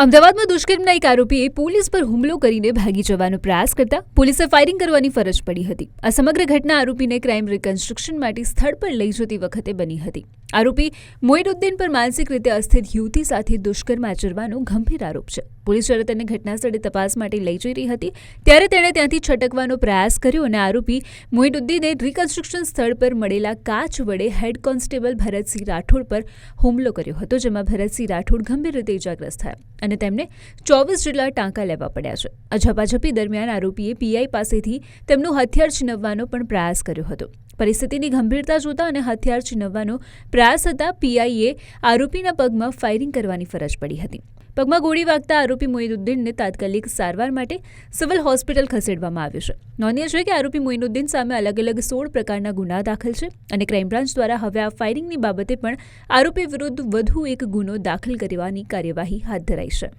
અમદાવાદમાં દુષ્કર્મના એક આરોપીએ પોલીસ પર હુમલો કરીને ભાગી જવાનો પ્રયાસ કરતા પોલીસે ફાયરિંગ કરવાની ફરજ પડી હતી. આ સમગ્ર ઘટના આરોપીને ક્રાઇમ રિકન્સ્ટ્રક્શન માટે સ્થળ પર લઈ જતી વખતે બની હતી. આરોપી મોઇનુદ્દીન પર માનસિક રીતે અસ્થિર યુવતી સાથે દુષ્કર્મ આચરવાનો ગંભીર આરોપ છે. પોલીસ જ્યારે તેને ઘટનાસ્થળે તપાસ માટે લઈ જઈ રહી હતી ત્યારે તેણે ત્યાંથી છટકવાનો પ્રયાસ કર્યો અને આરોપી મોઇનુદ્દીને રિકન્સ્ટ્રક્શન સ્થળ પર મળેલા કાચ વડે હેડ કોન્સ્ટેબલ ભરતસિંહ રાઠોડ પર હુમલો કર્યો હતો, જેમાં ભરતસિંહ રાઠોડ ગંભીર રીતે ઇજાગ્રસ્ત થયા અને તેમને 24 જેટલા ટાંકા લેવા પડ્યા છે. આ ઝપાઝપી દરમિયાન આરોપીએ પીઆઈ પાસેથી તેમનું હથિયાર છીનવવાનો પણ પ્રયાસ કર્યો હતો. પરિસ્થિતિની ગંભીરતા જોતા અને હથિયાર છીનવવાનો પ્રયાસ થતાં પીઆઈએ આરોપીના પગમાં ફાયરિંગ કરવાની ફરજ પડી હતી. પગમાં ગોળી વાગતા આરોપી મોઇનુદ્દીનને તાત્કાલિક સારવાર માટે સિવિલ હોસ્પિટલ ખસેડવામાં આવ્યો છે. નોંધનીય છે કે આરોપી મોઇનુદ્દીન સામે અલગ અલગ 16 પ્રકારના ગુના દાખલ છે અને ક્રાઇમ બ્રાન્ચ દ્વારા હવે આ ફાયરિંગની બાબતે પણ આરોપી વિરુદ્ધ વધુ એક ગુનો દાખલ કરવાની કાર્યવાહી હાથ ધરાઈ છે.